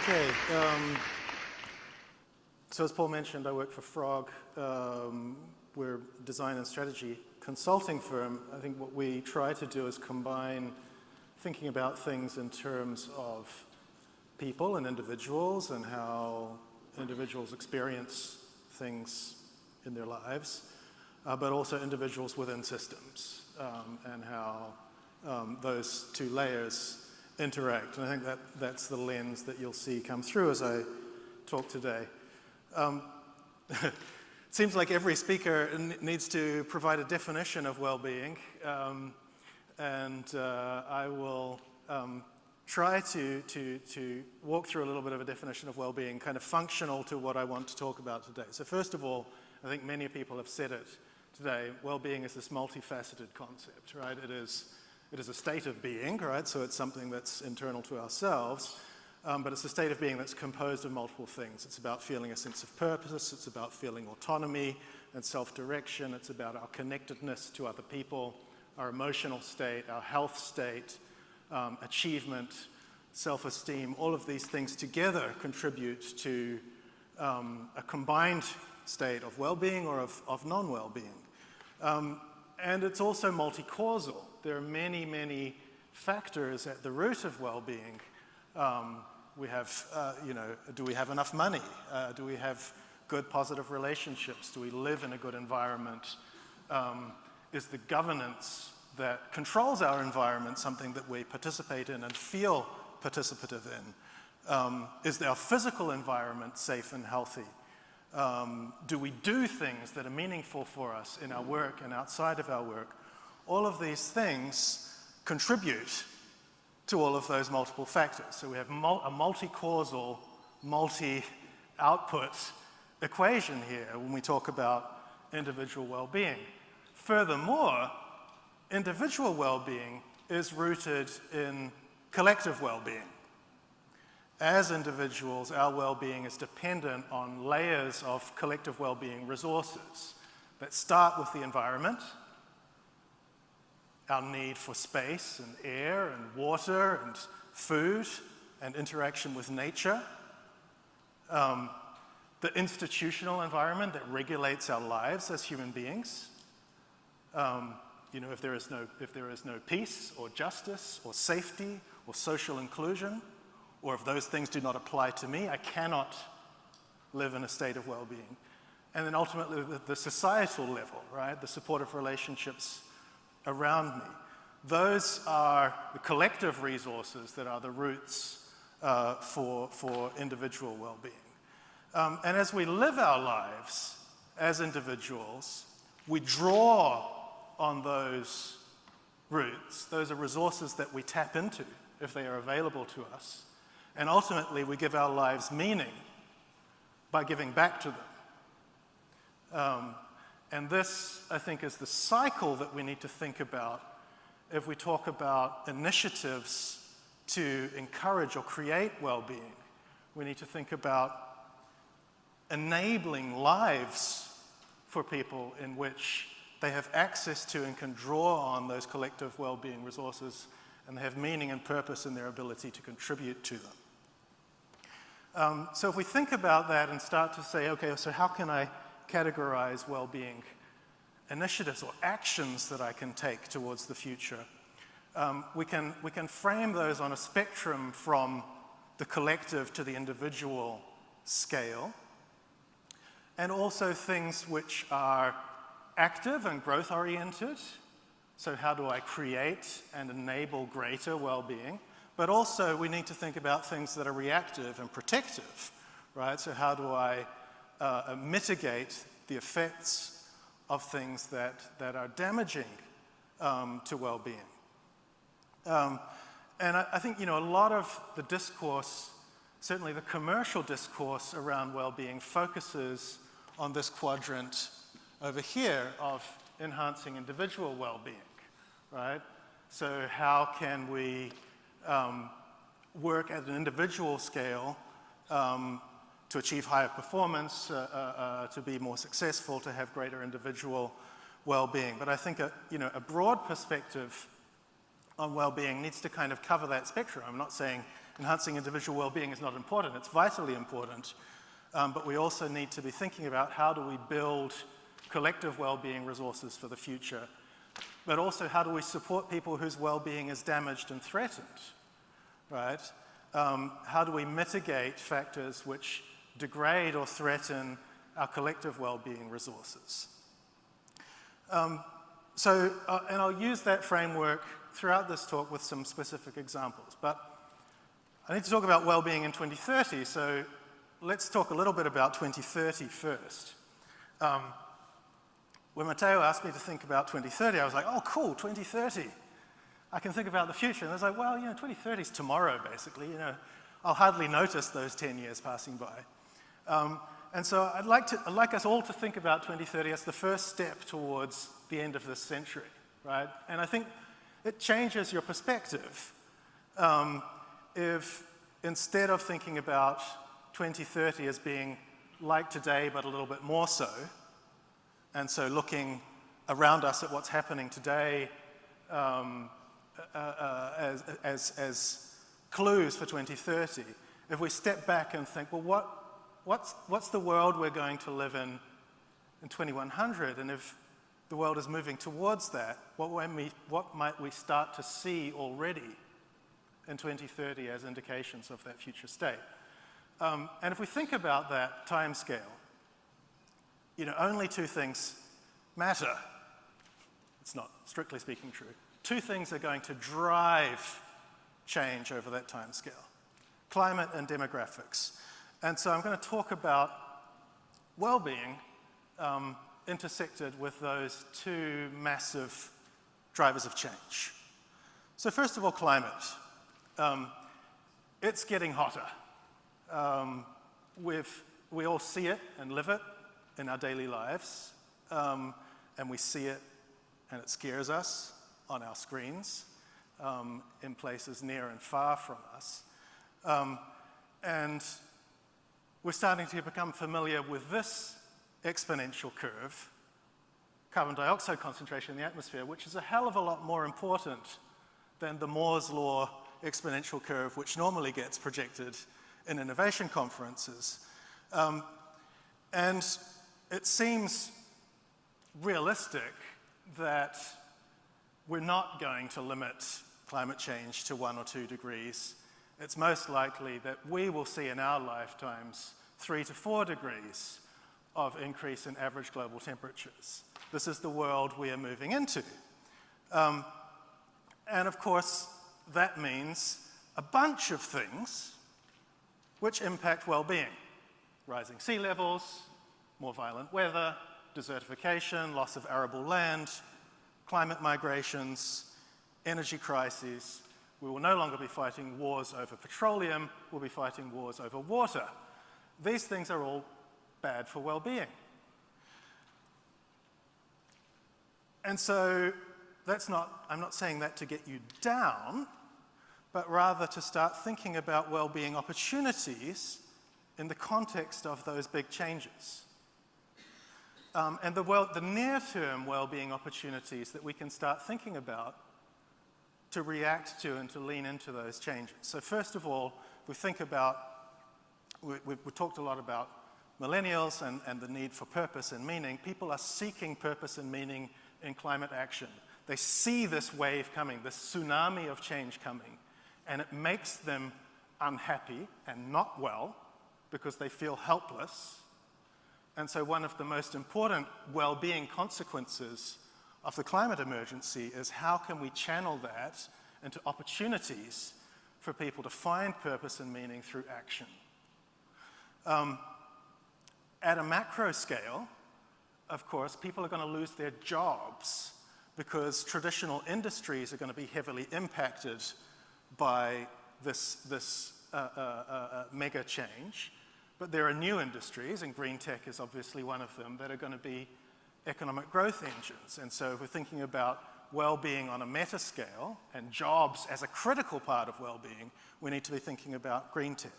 Okay. So as Paul mentioned, I work for Frog. We're a design and strategy consulting firm. I think what we try to do is combine thinking about things in terms of people and individuals and how individuals experience things in their lives, but also individuals within systems and how those two layers interact. And I think that's the lens that you'll see come through as I talk today. It seems like every speaker needs to provide a definition of well-being, and I will try to walk through a little bit of a definition of well-being, kind of functional to what I want to talk about today. So first of all, I think many people have said it today, well-being is this multifaceted concept, right? It is a state of being, right? So it's something that's internal to ourselves, but it's a state of being that's composed of multiple things. It's about feeling a sense of purpose, it's about feeling autonomy and self-direction, it's about our connectedness to other people, our emotional state, our health state, achievement, self-esteem. All of these things together contribute to a combined state of well-being or of non-well-being. And it's also multi-causal. There are many, many factors at the root of well-being. We have, do we have enough money? Do we have good, positive relationships? Do we live in a good environment? Is the governance that controls our environment something that we participate in and feel participative in? Is our physical environment safe and healthy? Do we do things that are meaningful for us in our work and outside of our work? All of these things contribute to all of those multiple factors. So we have a multi-causal, multi-output equation here when we talk about individual well-being. Furthermore, individual well-being is rooted in collective well-being. As individuals, our well-being is dependent on layers of collective well-being resources that start with the environment, our need for space and air and water and food and interaction with nature, the institutional environment that regulates our lives as human beings. If there is no peace or justice or safety or social inclusion, or if those things do not apply to me, I cannot live in a state of well-being. And then ultimately the societal level, right? The supportive relationships around me. Those are the collective resources that are the roots for individual well-being. And as we live our lives as individuals, we draw on those roots. Those are resources that we tap into if they are available to us. And ultimately, we give our lives meaning by giving back to them. And this, I think, is the cycle that we need to think about if we talk about initiatives to encourage or create well-being. We need to think about enabling lives for people in which they have access to and can draw on those collective well-being resources, and they have meaning and purpose in their ability to contribute to them. So if we think about that and start to say, okay, so how can I categorize well-being initiatives or actions that I can take towards the future? We can frame those on a spectrum from the collective to the individual scale, and also things which are active and growth-oriented. So how do I create and enable greater well-being? But also we need to think about things that are reactive and protective, right? So how do I mitigate the effects of things that are damaging to well-being? And I think, a lot of the discourse, certainly the commercial discourse around well-being, focuses on this quadrant over here of enhancing individual well-being, right? So how can we work at an individual scale to achieve higher performance, to be more successful, to have greater individual well-being? But I think a broad perspective on well-being needs to kind of cover that spectrum. I'm not saying enhancing individual well-being is not important. It's vitally important. But we also need to be thinking about how do we build collective well-being resources for the future, but also how do we support people whose well-being is damaged and threatened, right? How do we mitigate factors which degrade or threaten our collective well-being resources? And I'll use that framework throughout this talk with some specific examples, but I need to talk about well-being in 2030, so let's talk a little bit about 2030 first. When Matteo asked me to think about 2030, I was like, oh, cool, 2030. I can think about the future. And I was like, well, 2030 is tomorrow, basically. I'll hardly notice those 10 years passing by. And so I'd like us all to think about 2030 as the first step towards the end of this century, right? And I think it changes your perspective if instead of thinking about 2030 as being like today, but a little bit more so, and so looking around us at what's happening today as clues for 2030, if we step back and think, well, what's the world we're going to live in 2100? And if the world is moving towards that, what might we start to see already in 2030 as indications of that future state? And if we think about that time scale, only two things matter. It's not strictly speaking true. Two things are going to drive change over that time scale: climate and demographics. And so I'm going to talk about well-being intersected with those two massive drivers of change. So first of all, climate. It's getting hotter. We all see it and live it in our daily lives, and we see it and it scares us on our screens in places near and far from us. And we're starting to become familiar with this exponential curve, carbon dioxide concentration in the atmosphere, which is a hell of a lot more important than the Moore's law exponential curve, which normally gets projected in innovation conferences. And it seems realistic that we're not going to limit climate change to 1 or 2 degrees. It's most likely that we will see in our lifetimes 3 to 4 degrees of increase in average global temperatures. This is the world we are moving into. And of course, that means a bunch of things which impact well-being: rising sea levels, more violent weather, desertification, loss of arable land, climate migrations, energy crises. We will no longer be fighting wars over petroleum, we'll be fighting wars over water. These things are all bad for well-being. And so I'm not saying that to get you down, but rather to start thinking about well-being opportunities in the context of those big changes. And the near-term well-being opportunities that we can start thinking about to react to and to lean into those changes. So first of all, we think about, we talked a lot about millennials and the need for purpose and meaning. People are seeking purpose and meaning in climate action. They see this wave coming, this tsunami of change coming, and it makes them unhappy and not well because they feel helpless. And so one of the most important well-being consequences of the climate emergency is how can we channel that into opportunities for people to find purpose and meaning through action. At a macro scale, of course, people are going to lose their jobs because traditional industries are going to be heavily impacted by this mega change. But there are new industries, and green tech is obviously one of them, that are going to be economic growth engines. And so if we're thinking about well-being on a meta scale and jobs as a critical part of well-being, we need to be thinking about green tech.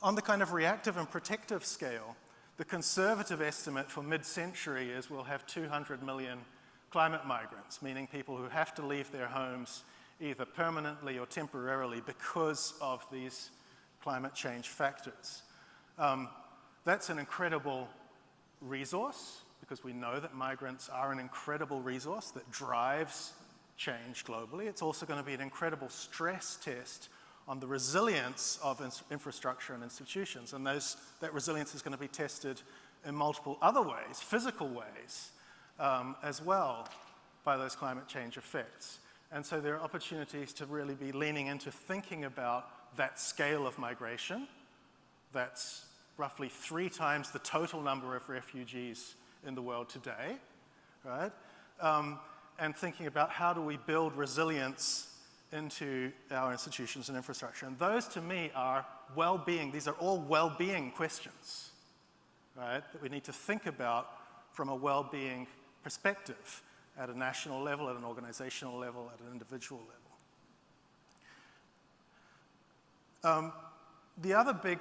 On the kind of reactive and protective scale, the conservative estimate for mid-century is we'll have 200 million climate migrants, meaning people who have to leave their homes either permanently or temporarily because of these climate change factors. That's an incredible resource, because we know that migrants are an incredible resource that drives change globally. It's also going to be an incredible stress test on the resilience of infrastructure and institutions, and that resilience is going to be tested in multiple other ways, physical ways, as well, by those climate change effects. And so there are opportunities to really be leaning into thinking about that scale of migration. That's roughly 3 times the total number of refugees in the world today, right? And thinking about how do we build resilience into our institutions and infrastructure. And those, to me, are well-being. These are all well-being questions, right, that we need to think about from a well-being perspective at a national level, at an organizational level, at an individual level. The other big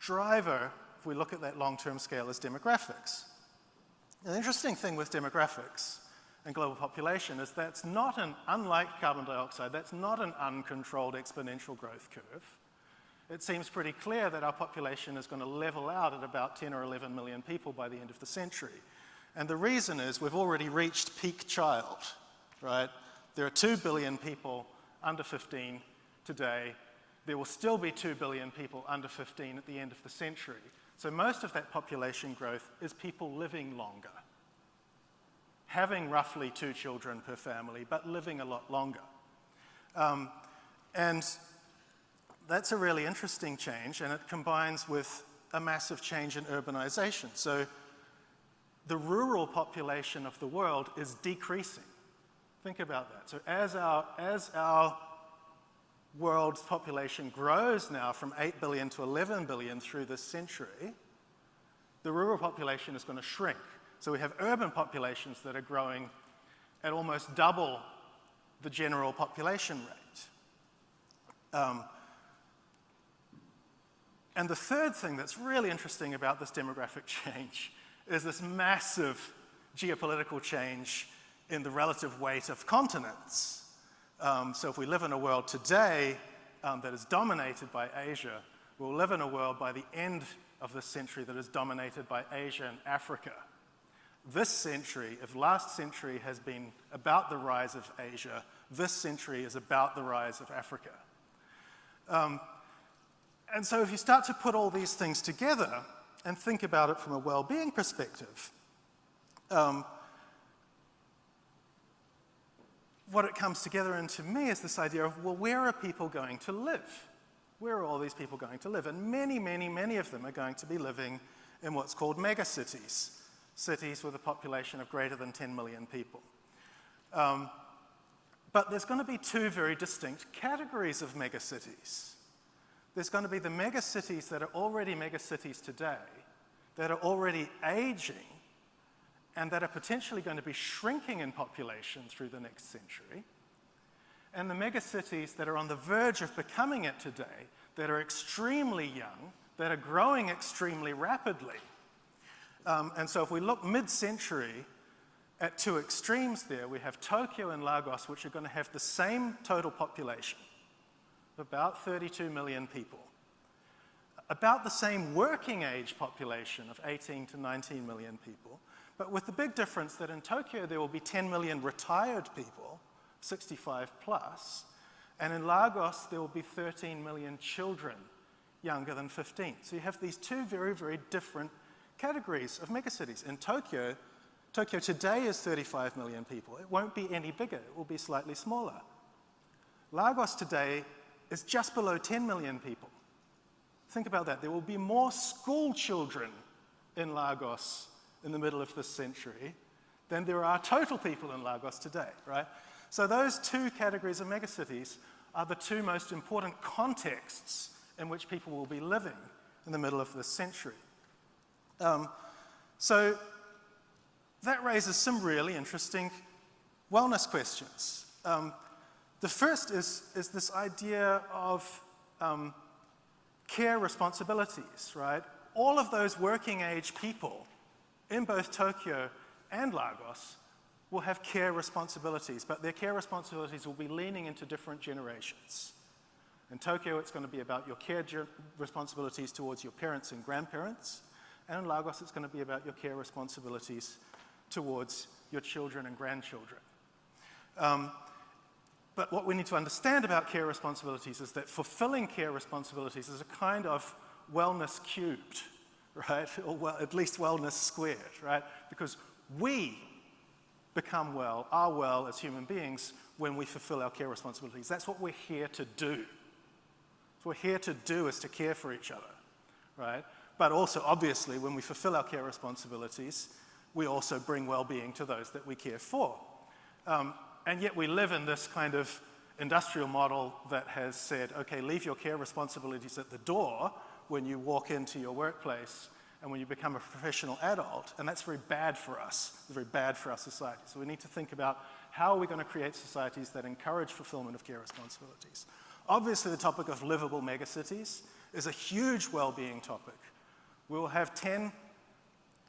driver, if we look at that long-term scale, is demographics. An interesting thing with demographics and global population is that's not unlike carbon dioxide, that's not an uncontrolled exponential growth curve. It seems pretty clear that our population is going to level out at about 10 or 11 million people by the end of the century. And the reason is we've already reached peak child, right? There are 2 billion people under 15 today. There will still be 2 billion people under 15 at the end of the century. So most of that population growth is people living longer, having roughly 2 children per family, but living a lot longer. And that's a really interesting change, and it combines with a massive change in urbanization. So the rural population of the world is decreasing. Think about that. So as our world's population grows now from 8 billion to 11 billion through this century, the rural population is going to shrink. So we have urban populations that are growing at almost double the general population rate. And the third thing that's really interesting about this demographic change is this massive geopolitical change in the relative weight of continents. So if we live in a world today that is dominated by Asia, we'll live in a world by the end of this century that is dominated by Asia and Africa. This century, if last century has been about the rise of Asia, this century is about the rise of Africa. And so if you start to put all these things together and think about it from a well-being perspective, what it comes together into me is this idea of, well, where are people going to live? Where are all these people going to live? And many, many, many of them are going to be living in what's called megacities, cities with a population of greater than 10 million people. But there's going to be 2 very distinct categories of megacities. There's going to be the megacities that are already megacities today, that are already aging, and that are potentially going to be shrinking in population through the next century. And the megacities that are on the verge of becoming it today, that are extremely young, that are growing extremely rapidly. And so if we look mid-century at 2 extremes there, we have Tokyo and Lagos, which are going to have the same total population, about 32 million people, about the same working age population of 18 to 19 million people, but with the big difference that in Tokyo there will be 10 million retired people, 65 plus, and in Lagos there will be 13 million children younger than 15. So you have these 2 very, very different categories of megacities. In Tokyo today is 35 million people. It won't be any bigger, it will be slightly smaller. Lagos today is just below 10 million people. Think about that. There will be more school children in Lagos in the middle of this century than there are total people in Lagos today, right? So those 2 categories of megacities are the 2 most important contexts in which people will be living in the middle of this century. So that raises some really interesting wellness questions. The first is this idea of care responsibilities, right? All of those working age people in both Tokyo and Lagos will have care responsibilities, but their care responsibilities will be leaning into different generations. In Tokyo, it's going to be about your care responsibilities towards your parents and grandparents, and in Lagos, it's going to be about your care responsibilities towards your children and grandchildren. But what we need to understand about care responsibilities is that fulfilling care responsibilities is a kind of wellness cubed, right? Or at least wellness squared, right? Because we become well, are well as human beings when we fulfill our care responsibilities. That's what we're here to do. What we're here to do is to care for each other, right? But also, obviously, when we fulfill our care responsibilities, we also bring well-being to those that we care for. And yet we live in this kind of industrial model that has said, okay, leave your care responsibilities at the door when you walk into your workplace and when you become a professional adult, and that's very bad for us. It's very bad for our society. So we need to think about how are we going to create societies that encourage fulfillment of care responsibilities. Obviously, the topic of livable megacities is a huge well-being topic. We will have 10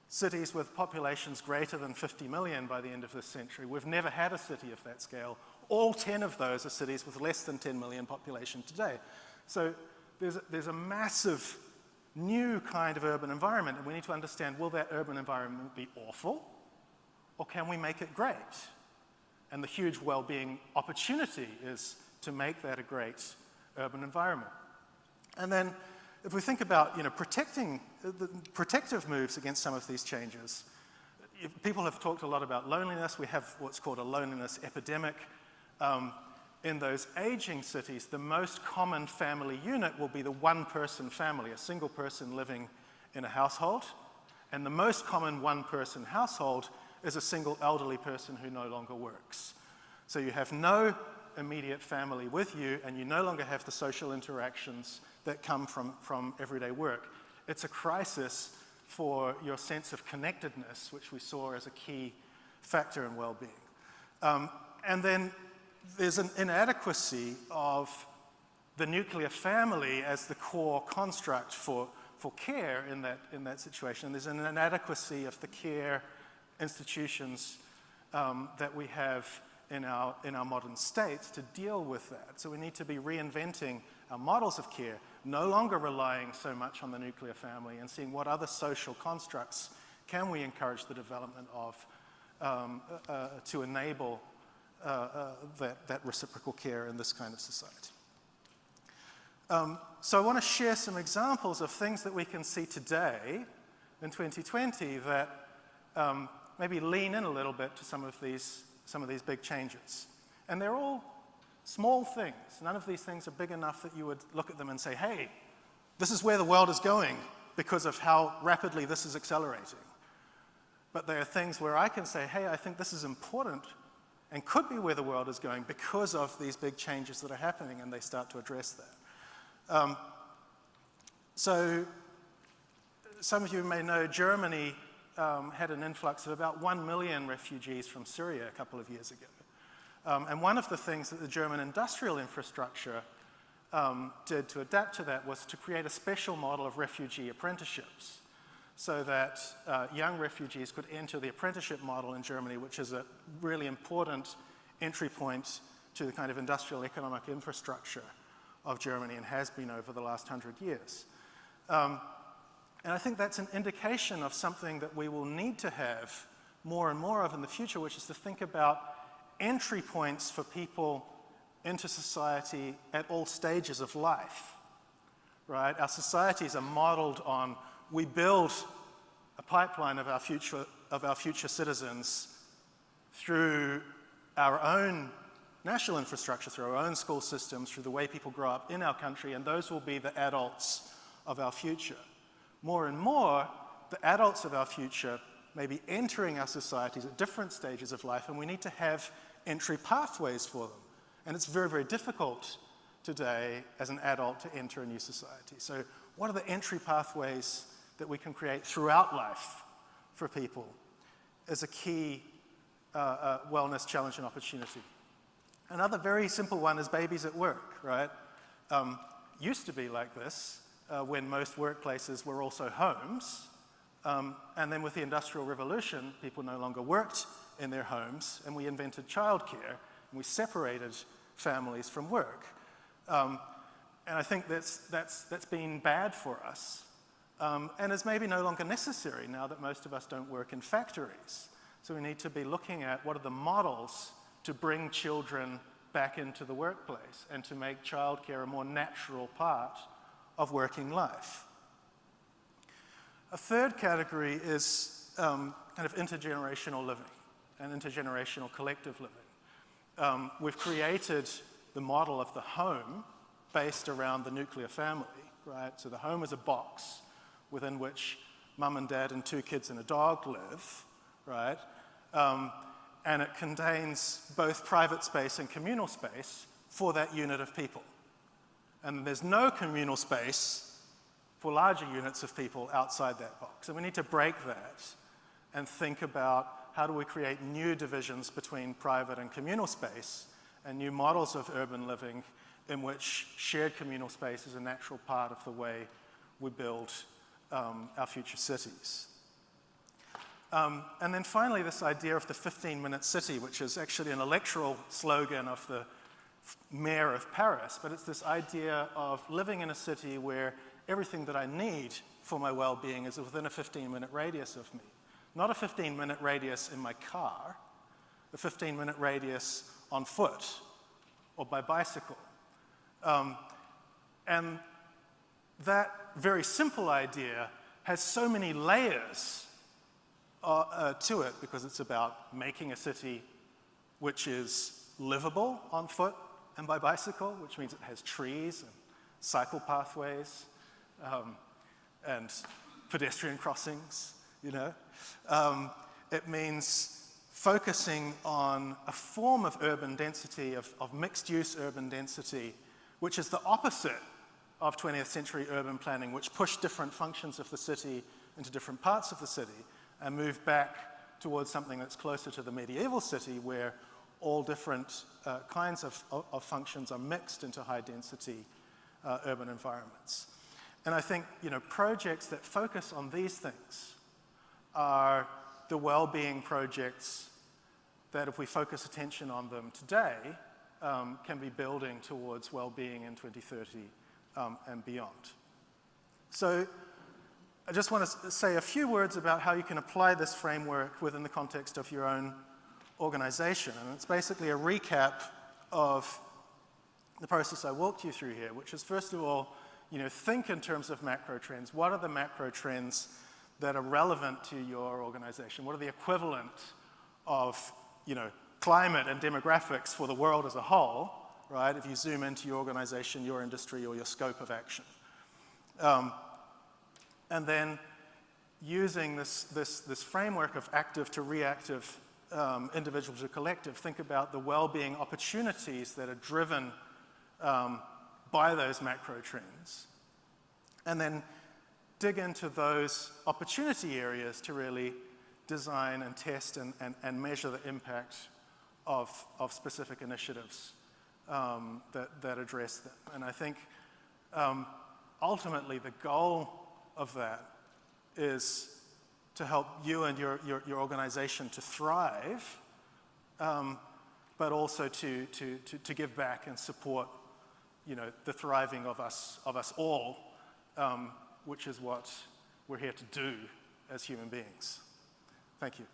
cities with populations greater than 50 million by the end of this century. We've never had a city of that scale. All 10 of those are cities with less than 10 million population today. So there's a massive new kind of urban environment, and we need to understand, will that urban environment be awful, or can we make it great? And the huge well-being opportunity is to make that a great urban environment. And then if we think about protective moves against some of these changes, people have talked a lot about loneliness. We have what's called a loneliness epidemic. In those aging cities, the most common family unit will be the one-person family, a single person living in a household. And the most common one-person household is a single elderly person who no longer works. So you have no immediate family with you, and you no longer have the social interactions that come from everyday work. It's a crisis for your sense of connectedness, which we saw as a key factor in well-being. And then there's an inadequacy of the nuclear family as the core construct for care in that situation. There's an inadequacy of the care institutions that we have in our modern states to deal with that. So we need to be reinventing our models of care, no longer relying so much on the nuclear family, and seeing what other social constructs can we encourage the development of to enable that reciprocal care in this kind of society. So I want to share some examples of things that we can see today in 2020 that maybe lean in a little bit to some of these big changes. And they're all small things. None of these things are big enough that you would look at them and say, hey, this is where the world is going because of how rapidly this is accelerating. But they are things where I can say, hey, I think this is important and could be where the world is going because of these big changes that are happening, and they start to address that. So some of you may know Germany had an influx of about 1 million refugees from Syria a couple of years ago. And one of the things that the German industrial infrastructure did to adapt to that was to create a special model of refugee apprenticeships so that young refugees could enter the apprenticeship model in Germany, which is a really important entry point to the kind of industrial economic infrastructure of Germany and has been over the last 100 years. And I think that's an indication of something that we will need to have more and more of in the future, which is to think about entry points for people into society at all stages of life, right? Our societies are modeled on, we build a pipeline of our future citizens through our own national infrastructure, through our own school systems, through the way people grow up in our country, and those will be the adults of our future. More and more, the adults of our future may be entering our societies at different stages of life, and we need to have entry pathways for them. And it's very, very difficult today as an adult to enter a new society. So what are the entry pathways that we can create throughout life for people is a key wellness challenge and opportunity. Another very simple one is babies at work, right? Used to be like this when most workplaces were also homes. And then with the Industrial Revolution, people no longer worked in their homes, and we invented childcare, and we separated families from work. And I think that's been bad for us, and is maybe no longer necessary now that most of us don't work in factories. So we need to be looking at what are the models to bring children back into the workplace and to make childcare a more natural part of working life. A third category is kind of intergenerational living and intergenerational collective living. We've created the model of the home based around the nuclear family, right? So the home is a box within which mum and dad and 2 kids and a dog live, right? And it contains both private space and communal space for that unit of people. And there's no communal space for larger units of people outside that box. And we need to break that and think about how do we create new divisions between private and communal space and new models of urban living in which shared communal space is a natural part of the way we build our future cities. And then finally, this idea of the 15-minute city, which is actually an electoral slogan of the mayor of Paris, but it's this idea of living in a city where everything that I need for my well-being is within a 15-minute radius of me. Not a 15-minute radius in my car, a 15-minute radius on foot or by bicycle. And that very simple idea has so many layers to it, because it's about making a city which is livable on foot and by bicycle, which means it has trees and cycle pathways and pedestrian crossings, you know. It means focusing on a form of urban density, of mixed-use urban density, which is the opposite of 20th century urban planning, which pushed different functions of the city into different parts of the city, and move back towards something that's closer to the medieval city, where all different kinds of functions are mixed into high-density urban environments. And I think, you know, projects that focus on these things are the well-being projects that, if we focus attention on them today, can be building towards well-being in 2030 and beyond. So I just want to say a few words about how you can apply this framework within the context of your own organization. And it's basically a recap of the process I walked you through here, which is, first of all, you know, think in terms of macro trends. What are the macro trends that are relevant to your organization? What are the equivalent of, you know, climate and demographics for the world as a whole, right? If you zoom into your organization, your industry, or your scope of action. And then using this framework of active to reactive, individual to collective, think about the well-being opportunities that are driven by those macro trends. And then dig into those opportunity areas to really design and test and measure the impact of specific initiatives that address them. And I think ultimately the goal of that is to help you and your organization to thrive, but also to give back and support, you know, the thriving of us all, which is what we're here to do as human beings. Thank you.